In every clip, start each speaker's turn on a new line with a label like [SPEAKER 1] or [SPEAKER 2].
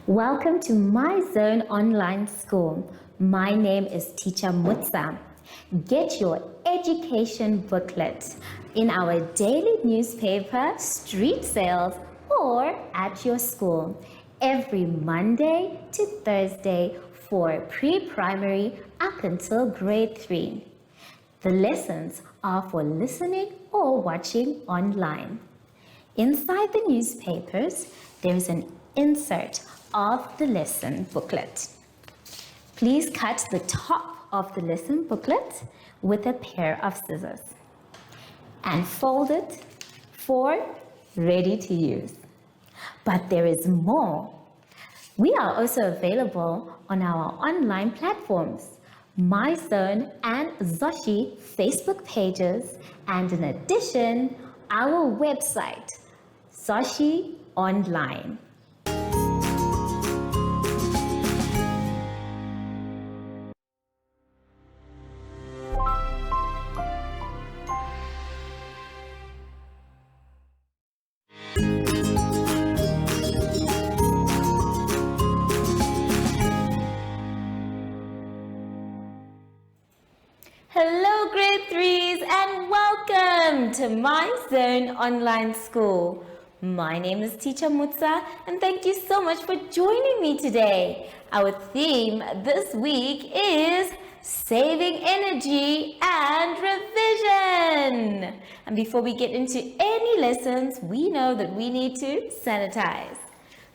[SPEAKER 1] Welcome to My Zone Online School. My name is Teacher Mutsa. Get your education booklet in our daily newspaper, street sales, or at your school every Monday to Thursday for pre-primary up until grade 3. The lessons are for listening or watching online. Inside the newspapers, there is an insert of the lesson booklet. Please cut the top of the lesson booklet with a pair of scissors and fold it for ready to use. But there is more. We are also available on our online platforms, MyZone and Zoshi Facebook pages, and in addition, our website, Zoshi Online. Hello grade 3s and welcome to My Zone Online School. My name is Teacher Mutsa and thank you so much for joining me today. Our theme this week is saving energy and revision. And before we get into any lessons, we know that we need to sanitize.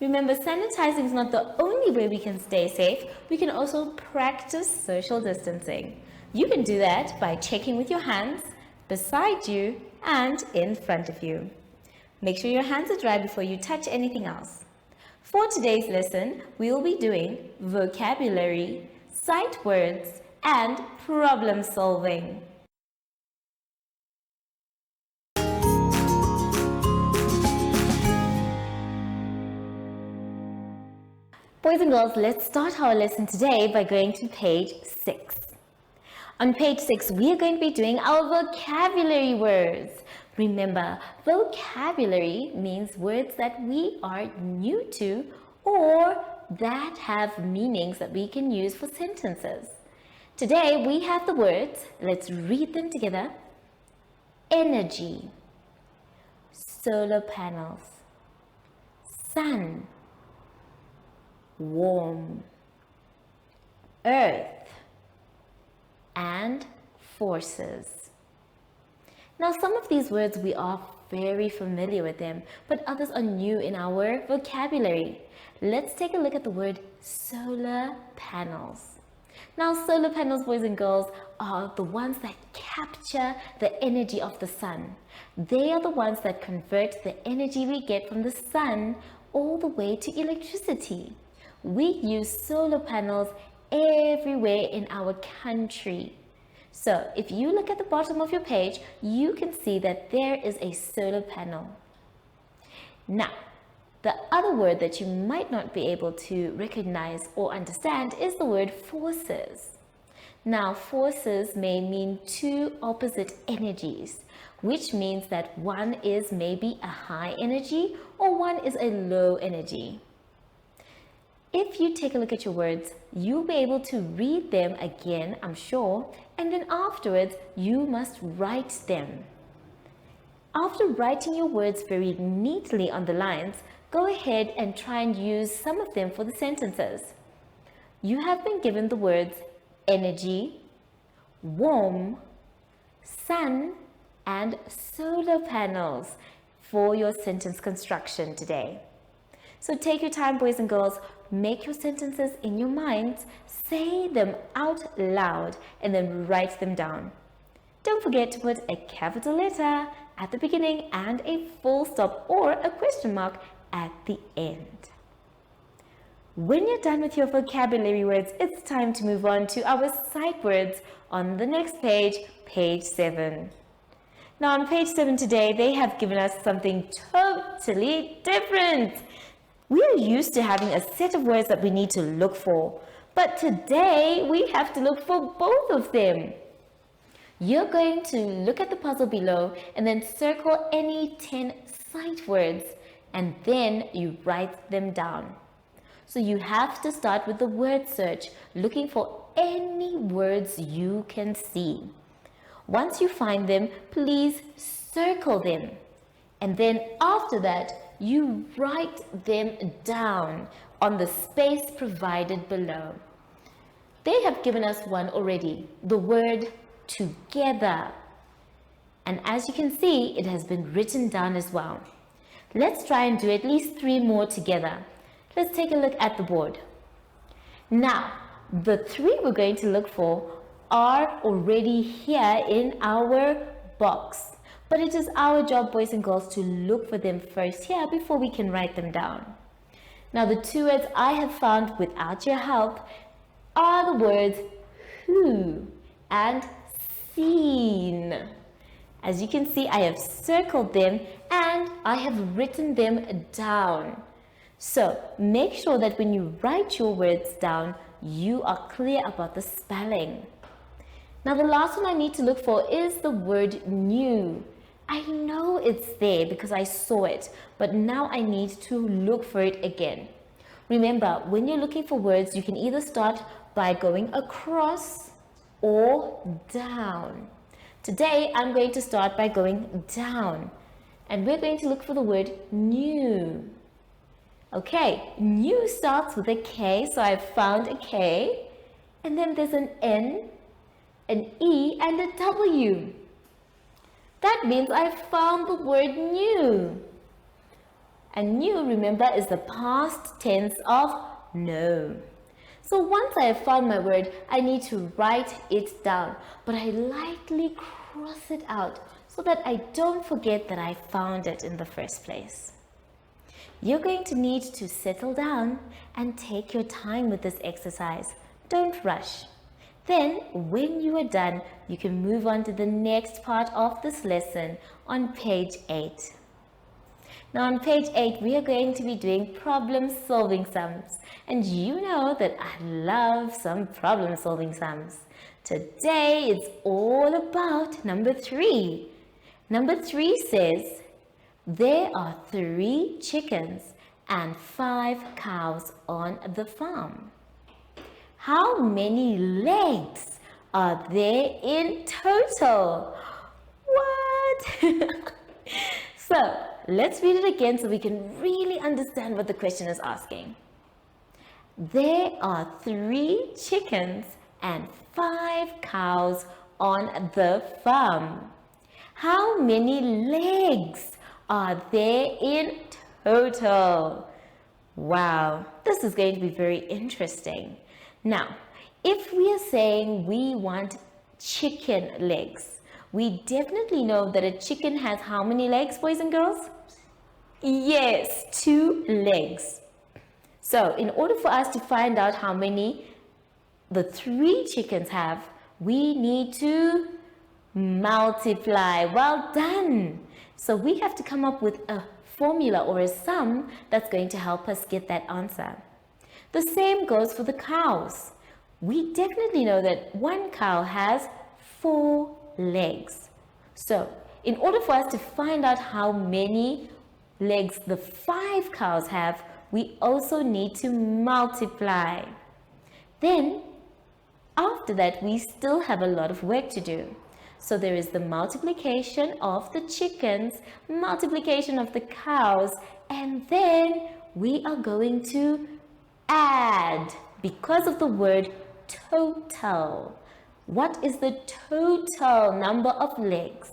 [SPEAKER 1] Remember, sanitizing is not the only way we can stay safe. We can also practice social distancing. You can do that by checking with your hands, beside you, and in front of you. Make sure your hands are dry before you touch anything else. For today's lesson, we will be doing vocabulary, sight words, and problem solving. Boys and girls, let's start our lesson today by going to page 6. On page 6, we are going to be doing our vocabulary words. Remember, vocabulary means words that we are new to or that have meanings that we can use for sentences. Today, we have the words, let's read them together. Energy, solar panels, sun, warm, earth, and forces. Now, some of these words we are very familiar with them, but others are new in our vocabulary. Let's take a look at the word solar panels. Now, solar panels, boys and girls, are the ones that capture the energy of the sun. They are the ones that convert the energy we get from the sun all the way to electricity. We use solar panels everywhere in our country. So if you look at the bottom of your page, you can see that there is a solar panel. Now, the other word that you might not be able to recognize or understand is the word forces. Now, forces may mean two opposite energies, which means that one is maybe a high energy or one is a low energy. If you take a look at your words, you'll be able to read them again, I'm sure, and then afterwards, you must write them. After writing your words very neatly on the lines, go ahead and try and use some of them for the sentences. You have been given the words energy, warm, sun, and solar panels for your sentence construction today. So take your time, boys and girls, make your sentences in your minds, say them out loud, and then write them down. Don't forget to put a capital letter at the beginning and a full stop or a question mark at the end. When you're done with your vocabulary words, it's time to move on to our sight words on the next page, page 7. Now on page 7 today, they have given us something totally different. We are used to having a set of words that we need to look for, but today we have to look for both of them. You're going to look at the puzzle below and then circle any 10 sight words, and then you write them down. So you have to start with the word search, looking for any words you can see. Once you find them, please circle them. And then after that, you write them down on the space provided below. They have given us one already, the word together. And as you can see, it has been written down as well. Let's try and do at least 3 more together. Let's take a look at the board. Now, the 3 we're going to look for are already here in our box. But it is our job, boys and girls, to look for them first here before we can write them down. Now, the 2 words I have found without your help are the words who and seen. As you can see, I have circled them and I have written them down. So make sure that when you write your words down, you are clear about the spelling. Now the last one I need to look for is the word new. I know it's there because I saw it, but now I need to look for it again. Remember, when you're looking for words, you can either start by going across or down. Today, I'm going to start by going down, and we're going to look for the word new. Okay, new starts with a K, so I've found a K, and then there's an N, an E, and a W. That means I've found the word new. And new, remember, is the past tense of know. So once I have found my word, I need to write it down, but I lightly cross it out so that I don't forget that I found it in the first place. You're going to need to settle down and take your time with this exercise. Don't rush. Then, when you are done, you can move on to the next part of this lesson on page 8. Now on page 8, we are going to be doing problem-solving sums. And you know that I love some problem-solving sums. Today, it's all about number 3. Number 3 says, there are 3 chickens and 5 cows on the farm. How many legs are there in total? What? So, let's read it again so we can really understand what the question is asking. There are 3 chickens and 5 cows on the farm. How many legs are there in total? Wow, this is going to be very interesting. Now, if we are saying we want chicken legs, we definitely know that a chicken has how many legs, boys and girls? Yes, 2 legs. So, in order for us to find out how many the 3 chickens have, we need to multiply. Well done. So, we have to come up with a formula or a sum that's going to help us get that answer. The same goes for the cows. We definitely know that 1 cow has 4 legs. So, in order for us to find out how many legs the 5 cows have, we also need to multiply. Then, after that, we still have a lot of work to do. So there is the multiplication of the chickens, multiplication of the cows, and then we are going to add because of the word total. What is the total number of legs?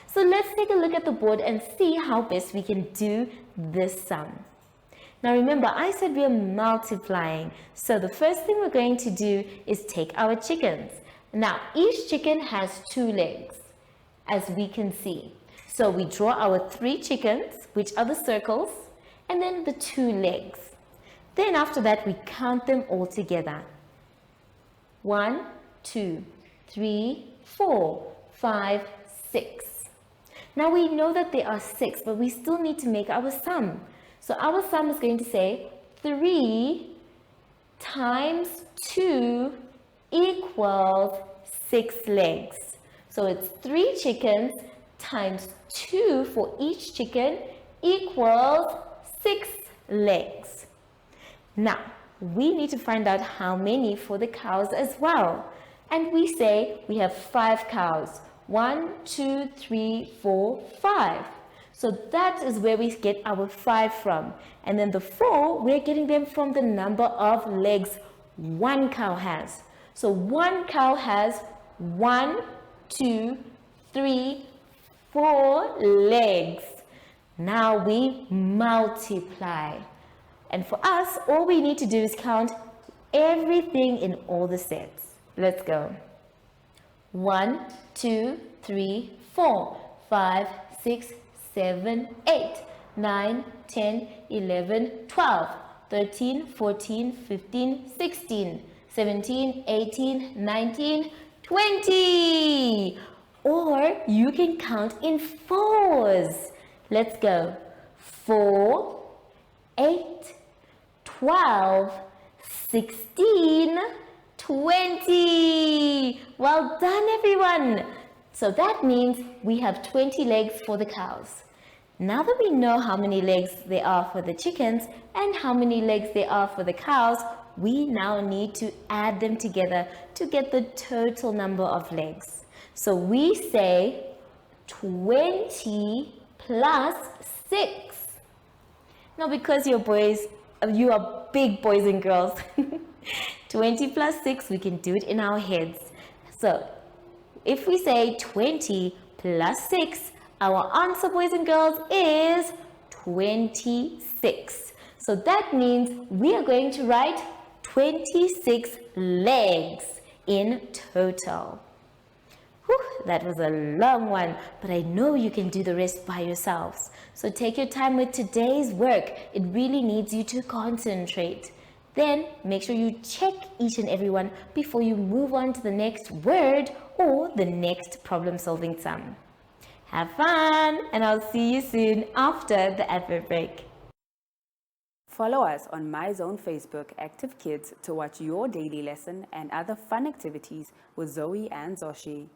[SPEAKER 1] So let's take a look at the board and see how best we can do this sum. Now remember, I said we are multiplying. So the first thing we're going to do is take our chickens. Now, each chicken has 2 legs, as we can see. So we draw our 3 chickens, which are the circles, and then the 2 legs. Then after that, we count them all together. 1, 2, 3, 4, 5, 6. Now we know that there are 6, but we still need to make our sum. So our sum is going to say 3 times 2 equals 6 legs. So it's 3 chickens times 2 for each chicken equals 6 legs. Now, we need to find out how many for the cows as well. And we say we have 5 cows. 1, 2, 3, 4, 5. So that is where we get our 5 from. And then the 4, we're getting them from the number of legs one cow has. So one cow has 1, 2, 3, 4 legs. Now we multiply. And for us, all we need to do is count everything in all the sets. Let's go. 1, 2, 3, 4, 5, 6, 7, 8, 9, 10, 11, 12, 13, 14, 15, 16, 17, 18, 19, 20. Or you can count in 4s. Let's go. 4, 8, 12, 16, 20. Well done, everyone. So that means we have 20 legs for the cows. Now that we know how many legs there are for the chickens and how many legs there are for the cows, we now need to add them together to get the total number of legs. So we say 20 plus 6. Now, because you are big boys and girls, 20 plus 6, we can do it in our heads. So if we say 20 plus 6, our answer, boys and girls, is 26. So that means we are going to write 26 legs in total. Whew, that was a long one, but I know you can do the rest by yourselves. So take your time with today's work. It really needs you to concentrate. Then make sure you check each and every one before you move on to the next word or the next problem-solving sum. Have fun, and I'll see you soon after the advert break.
[SPEAKER 2] Follow us on MyZone Facebook Active Kids to watch your daily lesson and other fun activities with Zoe and Zoshi.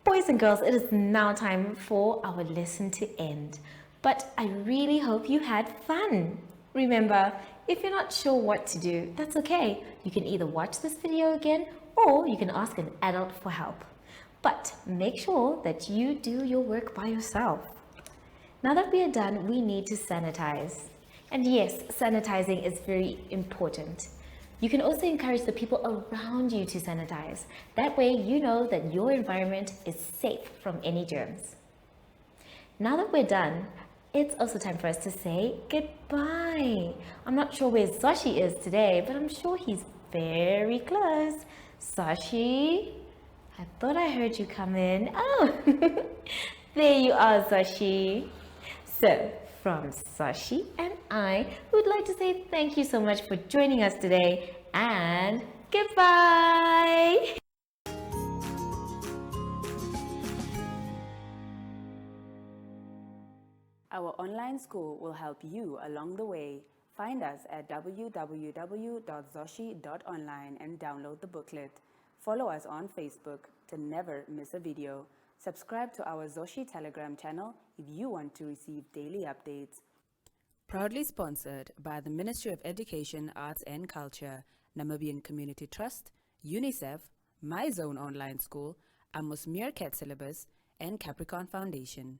[SPEAKER 1] Boys and girls, it is now time for our lesson to end. But I really hope you had fun. Remember, if you're not sure what to do, that's okay. You can either watch this video again or you can ask an adult for help. But make sure that you do your work by yourself. Now that we are done, we need to sanitize. And yes, sanitizing is very important. You can also encourage the people around you to sanitize. That way you know that your environment is safe from any germs. Now that we're done, it's also time for us to say goodbye. I'm not sure where Zoshi is today, but I'm sure he's very close. Zoshi, I thought I heard you come in. Oh, there you are, Zoshi. So, from Zoshi and I would like to say thank you so much for joining us today and goodbye.
[SPEAKER 2] Our online school will help you along the way. Find us at www.zoshi.online and download the booklet. Follow us on Facebook to never miss a video. Subscribe to our Zoshi Telegram channel if you want to receive daily updates. Proudly sponsored by the Ministry of Education, Arts and Culture, Namibian Community Trust, UNICEF, MyZone Online School, Amos Meerkat Syllabus, and Capricorn Foundation.